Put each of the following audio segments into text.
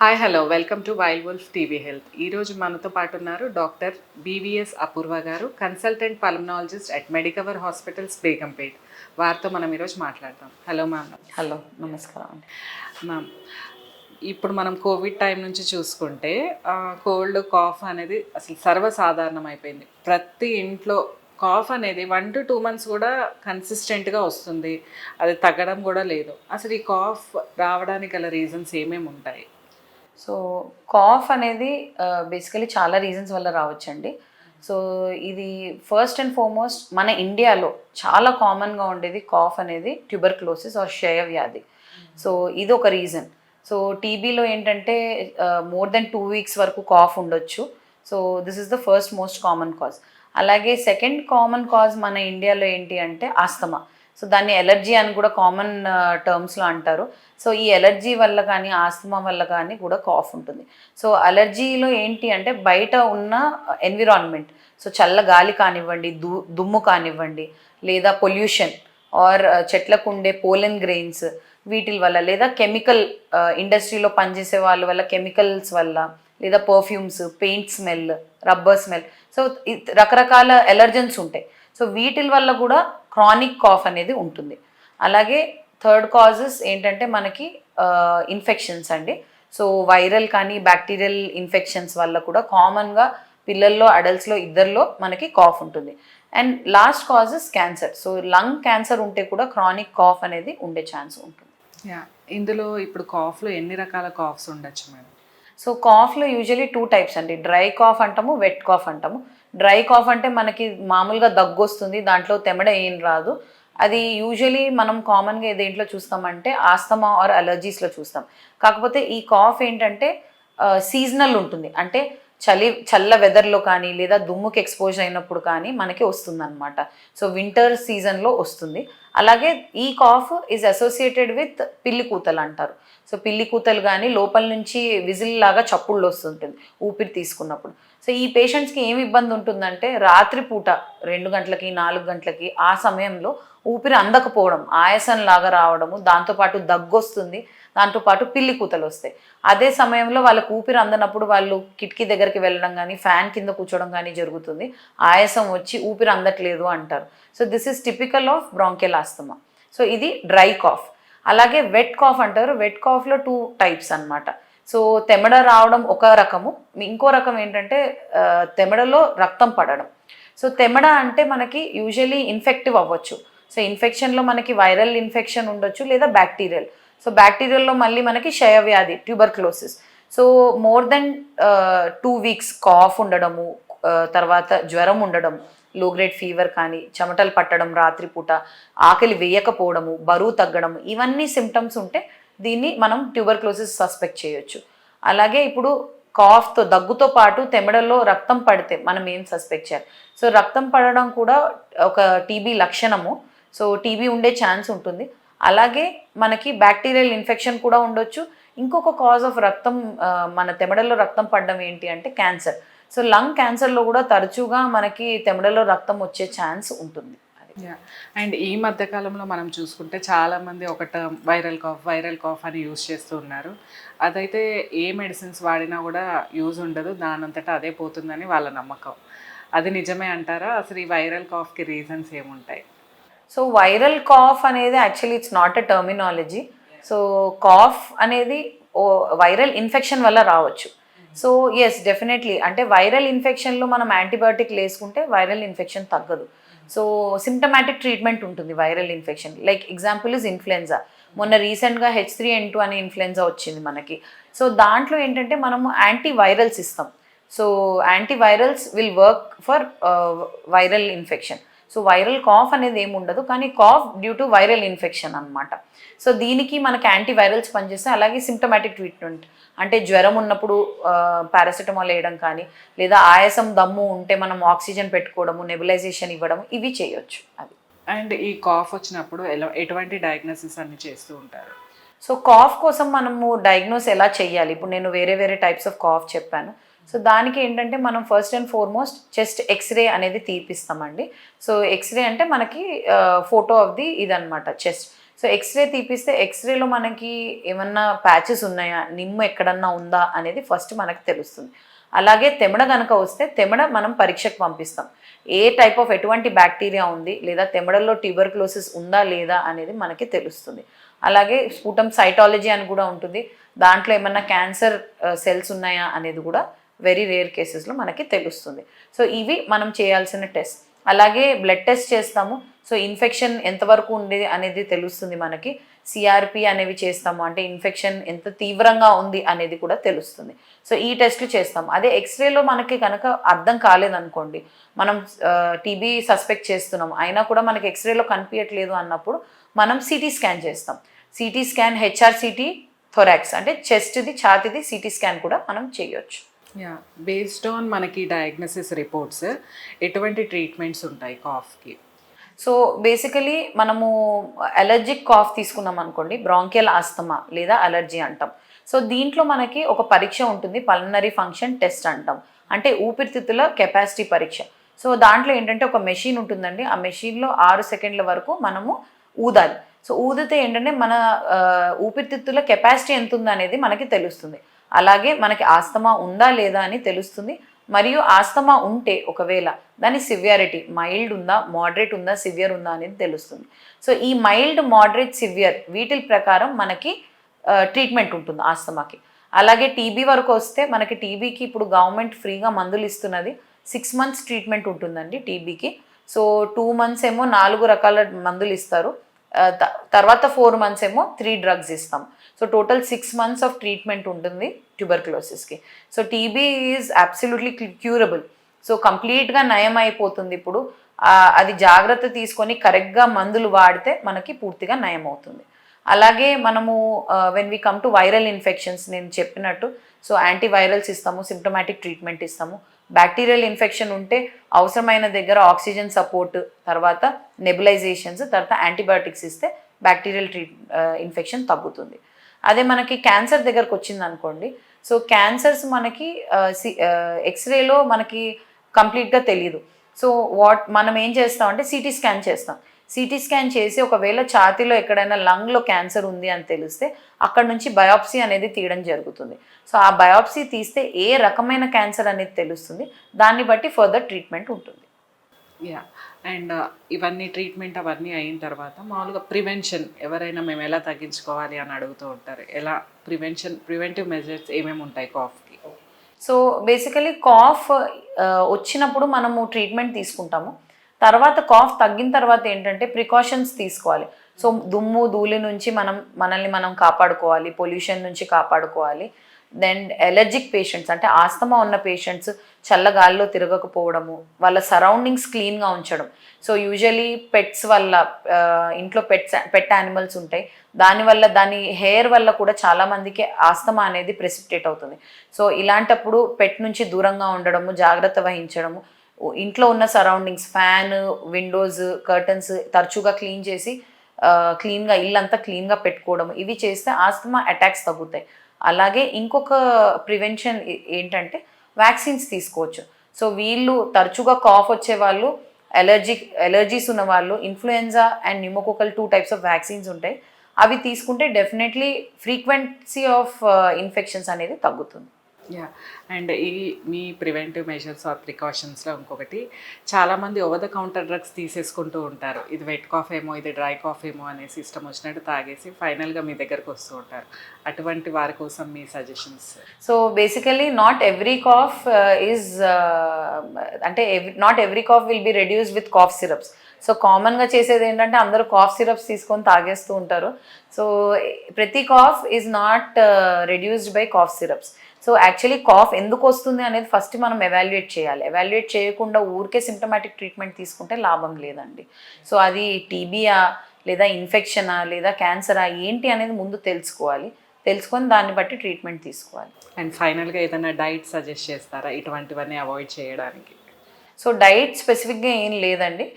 Hi hello welcome to wild wolf TV health. ఈరోజు మనతో పాటు ఉన్నారు డాక్టర్ బీవీఎస్ అపూర్వ గారు, consultant pulmonologist at Medicover hospitals Begumpet. వారితో మనం ఈరోజు మాట్లాడతాం. Hello ma'am. హలో, నమస్కారం అండి. మ్యామ్, ఇప్పుడు మనం కోవిడ్ టైం నుంచి చూసుకుంటే కోల్డ్ కాఫ్ అనేది అసలు సర్వసాధారణం అయిపోయింది. ప్రతి ఇంట్లో కాఫ్ అనేది 1 to 2 months కూడా కన్సిస్టెంట్గా వస్తుంది. అది తగ్గడం కూడా లేదు. అసలు ఈ కాఫ్ రావడానికి గల రీజన్స్ ఏమేమి ఉంటాయి? సో కాఫ్ అనేది బేసికలీ చాలా రీజన్స్ వల్ల రావచ్చండి. సో ఇది ఫస్ట్ అండ్ ఫార్మోస్ట్ మన ఇండియాలో చాలా కామన్గా ఉండేది కాఫ్ అనేది ట్యూబర్క్లోసిస్ ఆర్ క్షయ వ్యాధి. సో ఇది ఒక రీజన్. సో టీబీలో ఏంటంటే మోర్ దెన్ 2 weeks వరకు కాఫ్ ఉండొచ్చు. So this is the first most common cause. అలాగే సెకండ్ కామన్ కాజ్ మన ఇండియాలో ఏంటి అంటే ఆస్తమా. సో దాన్ని ఎలర్జీ అని కూడా కామన్ టర్మ్స్లో అంటారు. సో ఈ ఎలర్జీ వల్ల కానీ ఆస్తమా వల్ల కానీ కూడా కాఫ్ ఉంటుంది. సో అలర్జీలో ఏంటి అంటే బయట ఉన్న ఎన్విరాన్మెంట్, సో చల్ల గాలి కానివ్వండి, దుమ్ము కానివ్వండి, లేదా పొల్యూషన్ ఆర్ చెట్లకు ఉండే పోలెన్ గ్రెయిన్స్ వీటి వల్ల, లేదా కెమికల్ ఇండస్ట్రీలో పనిచేసే వాళ్ళ వల్ల కెమికల్స్ వల్ల, లేదా perfumes, paint smell, rubber smell, so రకరకాల ఎలర్జన్స్ ఉంటాయి. సో వీటి వల్ల కూడా క్రానిక్ కాఫ్ అనేది ఉంటుంది. అలాగే థర్డ్ కాజెస్ ఏంటంటే మనకి ఇన్ఫెక్షన్స్ అండి. సో వైరల్ కానీ బ్యాక్టీరియల్ ఇన్ఫెక్షన్స్ వల్ల కూడా కామన్గా పిల్లల్లో, అడల్ట్స్లో ఇద్దరిలో మనకి కాఫ్ ఉంటుంది. And last causes cancer. So lung cancer ఉంటే కూడా క్రానిక్ కాఫ్ అనేది ఉండే ఛాన్స్ ఉంటుంది. ఇందులో ఇప్పుడు కాఫ్లో ఎన్ని రకాల కాఫ్స్ ఉండొచ్చు మేడం? సో కాఫ్లో యూజువలీ 2 types అండి. డ్రై కాఫ్ అంటాము, వెట్ కాఫ్ అంటాము. డ్రై కాఫ్ అంటే మనకి మామూలుగా దగ్గు వస్తుంది, దాంట్లో తెమడ ఏం రాదు. అది యూజువలీ మనం కామన్గా దేంట్లో చూస్తామంటే ఆస్తమా ఆర్ అలర్జీస్లో చూస్తాం. కాకపోతే ఈ కాఫ్ ఏంటంటే సీజనల్ ఉంటుంది. అంటే చల్ల వెదర్లో కానీ లేదా దుమ్ముకి ఎక్స్పోజ్ అయినప్పుడు కానీ మనకి వస్తుందన్నమాట. సో వింటర్ సీజన్లో వస్తుంది. అలాగే ఈ కాఫ్ ఈజ్ అసోసియేటెడ్ విత్ పిల్లి కూతలు అంటారు. సో పిల్లి కూతలు కానీ లోపల నుంచి విజిల్ లాగా చప్పుళ్ళు వస్తుంటుంది ఊపిరి తీసుకున్నప్పుడు. సో ఈ పేషెంట్స్కి ఏమి ఇబ్బంది ఉంటుందంటే రాత్రిపూట 2 గంటలకి 4 గంటలకి ఆ సమయంలో ఊపిరి అందకపోవడం, ఆయాసం లాగా రావడము, దాంతోపాటు దగ్గు వస్తుంది, దాంతోపాటు పిల్లి కూతలు వస్తాయి. అదే సమయంలో వాళ్ళకు ఊపిరి అందనప్పుడు వాళ్ళు కిటికీ దగ్గరికి వెళ్ళడం కానీ ఫ్యాన్ కింద కూర్చోవడం కానీ జరుగుతుంది. ఆయాసం వచ్చి ఊపిరి అందట్లేదు అంటారు. So this is typical of bronchial asthma. So ఇది డ్రై కాఫ్. అలాగే వెట్ కాఫ్ అంటారు. వెట్ కాఫ్లో 2 types అన్నమాట. సో తెమడ రావడం ఒక రకము, ఇంకో రకం ఏంటంటే తెమడలో రక్తం పడడం. సో తెమడ అంటే మనకి యూజువలీ ఇన్ఫెక్టివ్ అవ్వచ్చు. సో ఇన్ఫెక్షన్లో మనకి వైరల్ ఇన్ఫెక్షన్ ఉండొచ్చు లేదా బ్యాక్టీరియల్. సో బ్యాక్టీరియల్లో మళ్ళీ మనకి క్షయవ్యాధి, tuberculosis. So more than 2 weeks cough ఉండడము, తర్వాత జ్వరం ఉండడం, లో గ్రేడ్ ఫీవర్ కానీ, చెమటలు పట్టడం, రాత్రిపూట ఆకలి వేయకపోవడము, బరువు తగ్గడం, ఇవన్నీ సిమ్టమ్స్ ఉంటే దీన్ని మనం ట్యూబర్క్లోసిస్ సస్పెక్ట్ చేయొచ్చు. అలాగే ఇప్పుడు కాఫ్తో దగ్గుతో పాటు తెమడల్లో రక్తం పడితే మనం ఏం సస్పెక్ట్ చేయాలి? సో రక్తం పడడం కూడా ఒక టీబీ లక్షణము. సో టీబీ ఉండే ఛాన్స్ ఉంటుంది. అలాగే మనకి బ్యాక్టీరియల్ ఇన్ఫెక్షన్ కూడా ఉండొచ్చు. ఇంకొక కాజ్ ఆఫ్ రక్తం, మన తెమడల్లో రక్తం పడడం ఏంటి అంటే క్యాన్సర్. సో లంగ్ క్యాన్సర్లో కూడా తరచుగా మనకి తెమడలో రక్తం వచ్చే ఛాన్స్ ఉంటుంది. అండ్ ఈ మధ్యకాలంలో మనం చూసుకుంటే చాలామంది ఒక టర్మ్ వైరల్ కాఫ్ అని యూజ్ చేస్తూ ఉన్నారు. అదైతే ఏ మెడిసిన్స్ వాడినా కూడా యూజ్ ఉండదు, దానంతటా అదే పోతుందని వాళ్ళ నమ్మకం. అది నిజమే అంటారా? అసలు ఈ వైరల్ కాఫ్కి రీజన్స్ ఏముంటాయి? సో వైరల్ కాఫ్ అనేది actually it's not a terminology. So cough అనేది వైరల్ ఇన్ఫెక్షన్ వల్ల రావచ్చు. సో ఎస్, డెఫినెట్లీ అంటే వైరల్ ఇన్ఫెక్షన్లో మనం యాంటీబయాటిక్ వేసుకుంటే వైరల్ ఇన్ఫెక్షన్ తగ్గదు. సో సిమ్టమాటిక్ ట్రీట్మెంట్ ఉంటుంది viral infection. Like example is influenza. మొన్న రీసెంట్గా H3N2 అనే ఇన్ఫ్లుయెన్జా వచ్చింది మనకి. సో దాంట్లో ఏంటంటే మనము యాంటీవైరల్స్ ఇస్తాం. So antivirals will work for viral infection. So viral cough అనేది ఏమి ఉండదు, కానీ cough due to viral infection అనమాట. సో దీనికి మనకి యాంటీవైరల్స్ పనిచేస్తాయి. అలాగే సిమ్టమాటిక్ ట్రీట్మెంట్ అంటే జ్వరం ఉన్నప్పుడు పారాసిటమాల్ వేయడం కానీ, లేదా ఆయాసం దమ్ము ఉంటే మనం ఆక్సిజన్ పెట్టుకోవడము, నెబులైజేషన్ ఇవ్వడం, ఇవి చేయొచ్చు. అది. అండ్ ఈ కాఫ్ వచ్చినప్పుడు ఎటువంటి డయాగ్నోసిస్ అన్ని చేస్తూ ఉంటారు? సో కాఫ్ కోసం మనము డయాగ్నోస్ ఎలా చేయాలి? ఇప్పుడు నేను వేరే టైప్స్ ఆఫ్ కాఫ్ చెప్పాను. సో దానికి ఏంటంటే మనం first and foremost chest X-ray అనేది తీపిస్తామండి. సో ఎక్స్రే అంటే మనకి ఫోటో ఆఫ్ ది ఇదనమాట చెస్ట్. సో ఎక్స్రే తీపిస్తే ఎక్స్రేలో మనకి ఏమన్నా ప్యాచెస్ ఉన్నాయా, నిమ్ము ఎక్కడన్నా ఉందా అనేది ఫస్ట్ మనకు తెలుస్తుంది. అలాగే తెమడ కనుక వస్తే తెమడ మనం పరీక్షకు పంపిస్తాం. ఏ టైప్ ఆఫ్ ఎటువంటి బ్యాక్టీరియా ఉంది లేదా తెమడలో ట్యూబర్క్లోసిస్ ఉందా లేదా అనేది మనకి తెలుస్తుంది. అలాగే స్ఫుటం సైటాలజీ అని కూడా ఉంటుంది, దాంట్లో ఏమన్నా క్యాన్సర్ సెల్స్ ఉన్నాయా అనేది కూడా వెరీ రేర్ కేసెస్లో మనకి తెలుస్తుంది. సో ఇవి మనం చేయాల్సిన టెస్ట్. అలాగే బ్లడ్ టెస్ట్ చేస్తాము. సో ఇన్ఫెక్షన్ ఎంతవరకు ఉంది అనేది తెలుస్తుంది మనకి. సిఆర్పి అనేవి చేస్తాము, అంటే ఇన్ఫెక్షన్ ఎంత తీవ్రంగా ఉంది అనేది కూడా తెలుస్తుంది. సో ఈ టెస్ట్లు చేస్తాము. అదే ఎక్స్రేలో మనకి కనుక అర్థం కాలేదనుకోండి, మనం టీబీ సస్పెక్ట్ చేస్తున్నాము అయినా కూడా మనకి ఎక్స్రేలో కనిపించట్లేదు అన్నప్పుడు మనం సిటీ స్కాన్ చేస్తాం. సిటీ స్కాన్, హెచ్ఆర్సిటీ, థొరాక్స్ అంటే చెస్ట్ది, ఛాతీది సిటీ స్కాన్ కూడా మనం చేయొచ్చు. యా, బేస్డ్ ఆన్ మనకి డయాగ్నోసిస్ రిపోర్ట్స్ ఎటువంటి ట్రీట్మెంట్స్ ఉంటాయి కాఫ్కి? సో బేసికలీ మనము అలర్జిక్ కాఫ్ తీసుకున్నాం అనుకోండి, బ్రాంకియల్ ఆస్తమా లేదా అలర్జీ అంటాం. సో దీంట్లో మనకి ఒక పరీక్ష ఉంటుంది, పల్మనరీ ఫంక్షన్ టెస్ట్ అంటాం, అంటే ఊపిరితిత్తుల కెపాసిటీ పరీక్ష. సో దాంట్లో ఏంటంటే ఒక మెషిన్ ఉంటుందండి, ఆ మెషిన్లో 6 సెకండ్ల వరకు మనము ఊదాలి. సో ఊదితే ఏంటంటే మన ఊపిరితిత్తుల కెపాసిటీ ఎంత ఉందా అనేది మనకి తెలుస్తుంది. అలాగే మనకి ఆస్తమా ఉందా లేదా అని తెలుస్తుంది. మరియు ఆస్తమా ఉంటే ఒకవేళ దాని సివియారిటీ మైల్డ్ ఉందా, మోడరేట్ ఉందా, సివియర్ ఉందా అనేది తెలుస్తుంది. సో ఈ మైల్డ్, మోడరేట్, సివియర్ వీటి ప్రకారం మనకి ట్రీట్మెంట్ ఉంటుంది ఆస్తమాకి. అలాగే టీబీ వరకు వస్తే మనకి టీబీకి ఇప్పుడు గవర్నమెంట్ ఫ్రీగా మందులు ఇస్తున్నది. 6 months ట్రీట్మెంట్ ఉంటుందండి టీబీకి. సో 2 months ఏమో 4 రకాల మందులు ఇస్తారు, తర్వాత 4 months ఏమో 3 drugs ఇస్తాం. So total 6 months of treatment ఉంటుంది ట్యూబర్క్లోసిస్కి. So TB is absolutely curable. So కంప్లీట్గా నయం అయిపోతుంది. ఇప్పుడు అది జాగ్రత్త తీసుకొని కరెక్ట్గా మందులు వాడితే మనకి పూర్తిగా నయం అవుతుంది. అలాగే మనము when we come to viral infections, నేను చెప్పినట్టు సో యాంటీవైరల్స్ ఇస్తాము, సిమ్టమాటిక్ ట్రీట్మెంట్ ఇస్తాము. బ్యాక్టీరియల్ ఇన్ఫెక్షన్ ఉంటే అవసరమైన దగ్గర ఆక్సిజన్ సపోర్ట్, తర్వాత నెబులైజేషన్స్, తర్వాత యాంటీబయాటిక్స్ ఇస్తే బ్యాక్టీరియల్ ఇన్ఫెక్షన్ తగ్గుతుంది. అదే మనకి క్యాన్సర్ దగ్గరకు వచ్చింది అనుకోండి, సో క్యాన్సర్స్ మనకి ఎక్స్రేలో మనకి కంప్లీట్గా తెలియదు. సో మనం ఏం చేస్తామంటే సిటీ స్కాన్ చేస్తాం. సిటీ స్కాన్ చేసి ఒకవేళ ఛాతీలో ఎక్కడైనా లంగ్లో క్యాన్సర్ ఉంది అని తెలిస్తే అక్కడ నుంచి బయాప్సీ అనేది తీయడం జరుగుతుంది. సో ఆ బయాప్సీ తీస్తే ఏ రకమైన క్యాన్సర్ అనేది తెలుస్తుంది, దాన్ని బట్టి ఫర్దర్ ట్రీట్మెంట్ ఉంటుంది. యా, అండ్ ఇవన్నీ ట్రీట్మెంట్ అవన్నీ అయిన తర్వాత మామూలుగా ప్రివెన్షన్ ఎవరైనా మేము ఎలా తగ్గించుకోవాలి అని అడుగుతూ ఉంటారు. ఎలా ప్రివెంటివ్ మెజర్స్ ఏమేమి ఉంటాయి కాఫ్కి? సో బేసికలీ కాఫ్ వచ్చినప్పుడు మనము ట్రీట్మెంట్ తీసుకుంటాము. తర్వాత కాఫ్ తగ్గిన తర్వాత ఏంటంటే ప్రికాషన్స్ తీసుకోవాలి. సో దుమ్ము ధూళి నుంచి మనల్ని మనం కాపాడుకోవాలి, పొల్యూషన్ నుంచి కాపాడుకోవాలి. దెన్ ఎలర్జిక్ పేషెంట్స్ అంటే ఆస్తమా ఉన్న పేషెంట్స్ చల్లగాల్లో తిరగకపోవడము, వాళ్ళ సరౌండింగ్స్ క్లీన్గా ఉంచడం. సో యూజువలీ పెట్స్ వల్ల, ఇంట్లో పెట్ యానిమల్స్ ఉంటాయి, దానివల్ల దాని హెయిర్ వల్ల కూడా చాలామందికి ఆస్తమా అనేది ప్రెసిపిటేట్ అవుతుంది. సో ఇలాంటప్పుడు పెట్ నుంచి దూరంగా ఉండడము, జాగ్రత్త వహించడము, ఇంట్లో ఉన్న సరౌండింగ్స్ ఫ్యాన్, విండోస్, కర్టన్స్ తరచుగా క్లీన్ చేసి క్లీన్గా ఇల్లంతా క్లీన్గా పెట్టుకోవడం, ఇవి చేస్తే ఆస్తమా అటాక్స్ తగ్గుతాయి. అలాగే ఇంకొక ప్రివెన్షన్ ఏంటంటే వ్యాక్సిన్స్ తీసుకోవచ్చు. సో వీళ్ళు తరచుగా కాఫ్ వచ్చే వాళ్ళు, ఎలర్జీస్ ఉన్న వాళ్ళు, influenza and pneumococcal 2 types of vaccines ఉంటాయి. అవి తీసుకుంటే డెఫినెట్లీ ఫ్రీక్వెన్సీ ఆఫ్ ఇన్ఫెక్షన్స్ అనేది తగ్గుతుంది. యా, అండ్ ఈ మీ ప్రివెంటివ్ మెజర్స్ ఆర్ ప్రికాషన్స్లో ఇంకొకటి, చాలామంది ఓవర్ ద కౌంటర్ డ్రగ్స్ తీసేసుకుంటూ ఉంటారు. ఇది వెట్ కాఫ్ ఏమో, ఇది డ్రై కాఫ్ ఏమో అనే సిస్టమ్ వచ్చినట్టు తాగేసి ఫైనల్గా మీ దగ్గరకు వస్తూ ఉంటారు. అటువంటి వారి కోసం మీ suggestions? So basically not every cough is అంటే not every cough will be reduce with cough syrups. So కామన్గా చేసేది ఏంటంటే అందరూ కాఫ్ సిరప్స్ తీసుకొని తాగేస్తూ ఉంటారు. సో ప్రతి cough is not reduced by cough syrups. So actually cough ఎందుకు వస్తుంది అనేది ఫస్ట్ మనం ఎవాల్యుయేట్ చేయాలి. ఎవాల్యుయేట్ చేయకుండా ఊరికే సిమ్టమాటిక్ ట్రీట్మెంట్ తీసుకుంటే లాభం లేదండి. సో అది టీబీయా లేదా ఇన్ఫెక్షనా లేదా క్యాన్సరా ఏంటి అనేది ముందు తెలుసుకొని దాన్ని బట్టి ట్రీట్మెంట్ తీసుకోవాలి. అండ్ ఫైనల్గా ఏదైనా డైట్ సజెస్ట్ చేస్తారా ఇటువంటివన్నీ అవాయిడ్ చేయడానికి? సో డైట్ స్పెసిఫిక్గా ఏం లేదండి.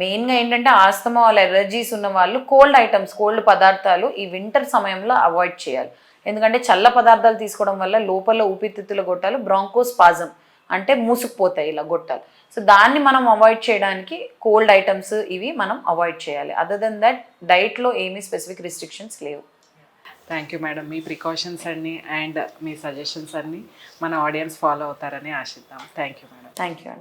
మెయిన్గా ఏంటంటే ఆస్తమా వాళ్ళ ఎలర్జీస్ ఉన్న వాళ్ళు కోల్డ్ ఐటమ్స్, కోల్డ్ పదార్థాలు ఈ వింటర్ సమయంలో అవాయిడ్ చేయాలి. ఎందుకంటే చల్ల పదార్థాలు తీసుకోవడం వల్ల లోపల ఊపిరితిత్తుల గొట్టాలు బ్రాంకోస్పాజం అంటే మూసుకుపోతాయి ఇలా గొట్టాలు. సో దాన్ని మనం అవాయిడ్ చేయడానికి కోల్డ్ ఐటమ్స్ ఇవి మనం అవాయిడ్ చేయాలి. అదర్ దెన్ దట్ డైట్లో ఏమీ స్పెసిఫిక్ రిస్ట్రిక్షన్స్ లేవు. Thank you madam. Me precautions అన్నీ అండ్ మీ సజెషన్స్ అన్నీ మన ఆడియన్స్ ఫాలో అవుతారని ఆశిద్దాం. Thank you madam. Thank you.